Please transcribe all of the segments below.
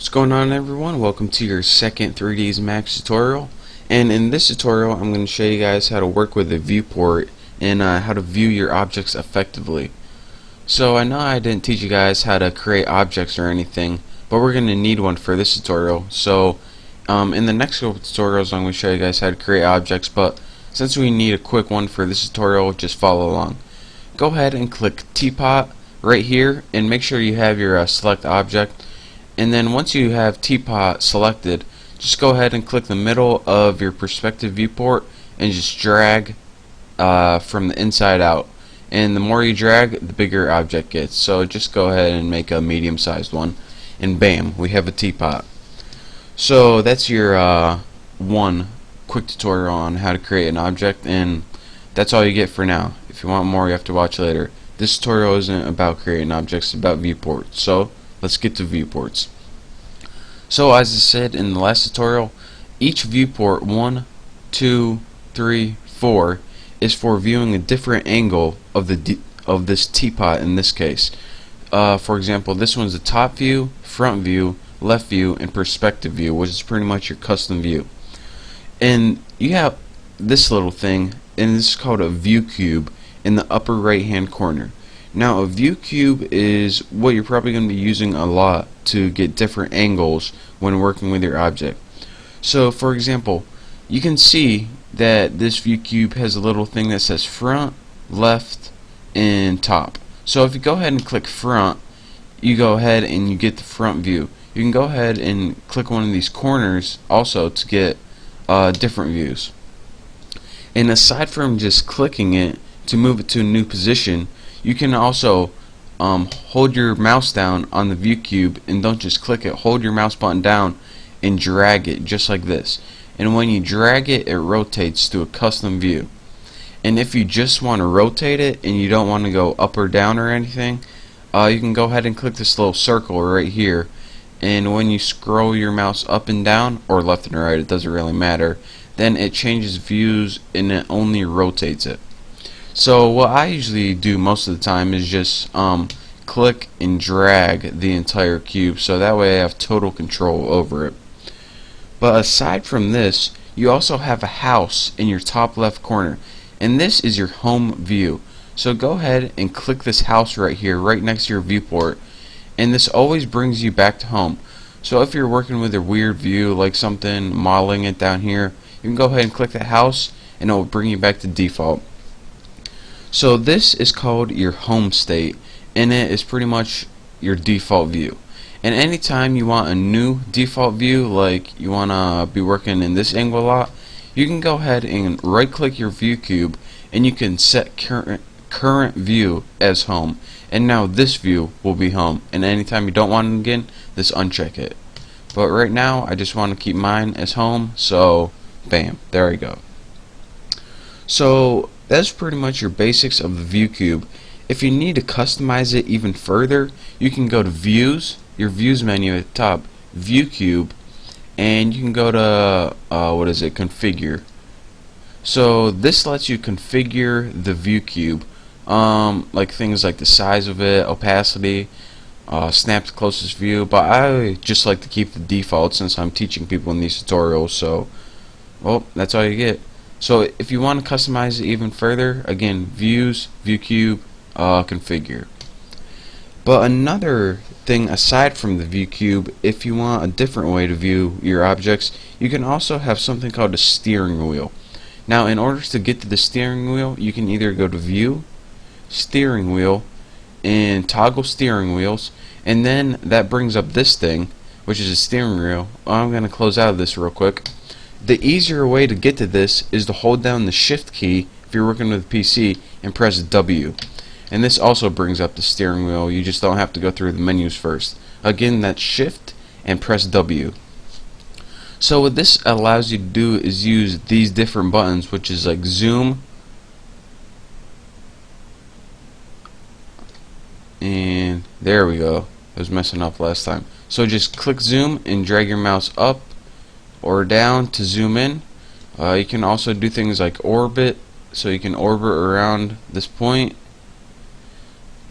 What's going on, everyone? Welcome to your second 3ds Max tutorial, and in this tutorial I'm going to show you guys how to work with a viewport and how to view your objects effectively. So I know I didn't teach you guys how to create objects or anything, but we're going to need one for this tutorial. So in the next couple tutorials I'm going to show you guys how to create objects, but since we need a quick one for this tutorial, just follow along. Go ahead and click teapot right here and make sure you have your select object. And then once you have teapot selected, just go ahead and click the middle of your perspective viewport and just drag from the inside out. And the more you drag, the bigger object gets. So just go ahead and make a medium-sized one, and bam, we have a teapot. So that's your one quick tutorial on how to create an object, and that's all you get for now. If you want more, you have to watch later. This tutorial isn't about creating objects, it's about viewports. So let's get to viewports. So as I said in the last tutorial, each viewport 1, 2, 3, 4 is for viewing a different angle of this teapot in this case. For example, this one's the top view, front view, left view, and perspective view, which is pretty much your custom view. And you have this little thing, and this is called a view cube in the upper right hand corner. Now a view cube is what you're probably going to be using a lot to get different angles when working with your object. So for example, you can see that this view cube has a little thing that says front, left, and top. So if you go ahead and click front, you go ahead and you get the front view. You can go ahead and click one of these corners also to get different views. And aside from just clicking it to move it to a new position, you can also hold your mouse down on the view cube, and don't just click it, hold your mouse button down and drag it just like this. And when you drag it, it rotates to a custom view. And if you just want to rotate it and you don't want to go up or down or anything, you can go ahead and click this little circle right here, and when you scroll your mouse up and down, or left and right, it doesn't really matter, then it changes views and it only rotates it. So what I usually do most of the time is just click and drag the entire cube, so that way I have total control over it. But aside from this, you also have a house in your top left corner, and this is your home view. So go ahead and click this house right here, right next to your viewport, and this always brings you back to home. So if you're working with a weird view, like something modeling it down here, you can go ahead and click that house and it will bring you back to default. So this is called your home state, and it is pretty much your default view. And anytime you want a new default view, like you want to be working in this angle a lot, you can go ahead and right click your view cube and you can set current view as home, and now this view will be home. And anytime you don't want it again, just uncheck it. But right now I just want to keep mine as home, so bam, there we go. So that's pretty much your basics of the view cube. If you need to customize it even further, you can go to views, your views menu at the top, view cube, and you can go to configure. So this lets you configure the view cube, like things like the size of it, opacity, snap to closest view, but I just like to keep the default since I'm teaching people in these tutorials. So well, that's all you get. So if you want to customize it even further, again, views, view cube, configure. But another thing aside from the view cube, if you want a different way to view your objects, you can also have something called a steering wheel. Now in order to get to the steering wheel, you can either go to view, steering wheel, and toggle steering wheels, and then that brings up this thing, which is a steering wheel. I'm going to close out of this real quick. The easier way to get to this is to hold down the shift key if you're working with a PC and press W. And this also brings up the steering wheel. You just don't have to go through the menus first. Again, that's shift and press W. So what this allows you to do is use these different buttons, which is like zoom, and there we go. I was messing up last time. So just click zoom and drag your mouse up or down to zoom in. You can also do things like orbit, so you can orbit around this point,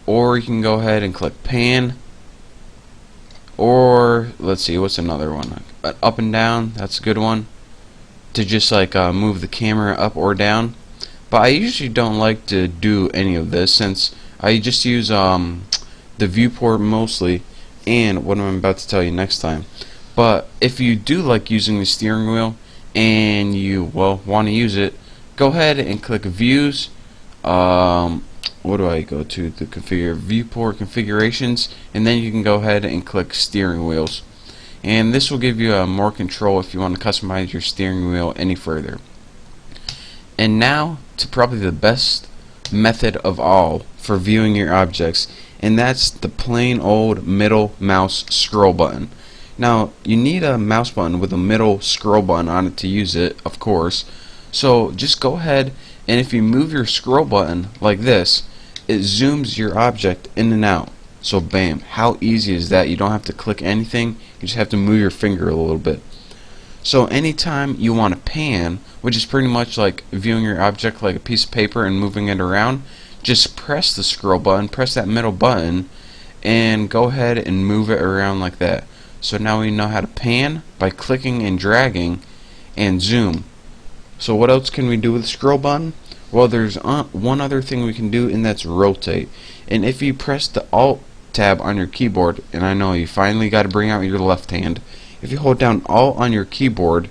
or you can go ahead and click pan, Or let's see, what's another one? Up and down, that's a good one to just like move the camera up or down. But I usually don't like to do any of this since I just use the viewport mostly, and what I'm about to tell you next time. But if you do like using the steering wheel and you want to use it, go ahead and click views. What do I go to configure viewport configurations, and then you can go ahead and click steering wheels, and this will give you more control if you want to customize your steering wheel any further. And now to probably the best method of all for viewing your objects, and that's the plain old middle mouse scroll button. Now you need a mouse button with a middle scroll button on it to use it, of course. So just go ahead, and if you move your scroll button like this, it zooms your object in and out. So bam, how easy is that? You don't have to click anything, you just have to move your finger a little bit. So anytime you want to pan, which is pretty much like viewing your object like a piece of paper and moving it around, just press the scroll button, press that middle button, and go ahead and move it around like that. So now we know how to pan by clicking and dragging and zoom. So what else can we do with the scroll button? Well, there's one other thing we can do, and that's rotate. And if you press the Alt tab on your keyboard, and I know you finally got to bring out your left hand, if you hold down Alt on your keyboard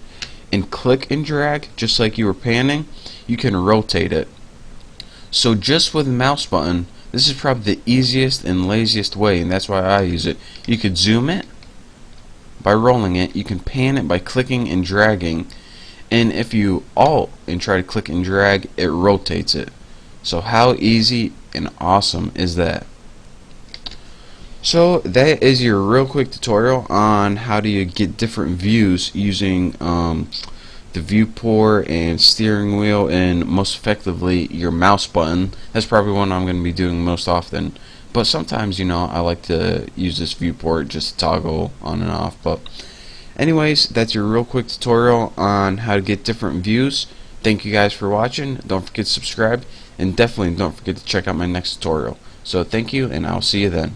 and click and drag just like you were panning, you can rotate it. So just with the mouse button, this is probably the easiest and laziest way, and that's why I use it. You could zoom it by rolling it, you can pan it by clicking and dragging, and if you Alt and try to click and drag, it rotates it. So how easy and awesome is that? So that is your real quick tutorial on how do you get different views using the viewport and steering wheel, and most effectively your mouse button. That's probably one I'm going to be doing most often, but sometimes, you know, I like to use this viewport just to toggle on and off. But anyways, that's your real quick tutorial on how to get different views. Thank you guys for watching. Don't forget to subscribe, and definitely don't forget to check out my next tutorial. So thank you, and I'll see you then.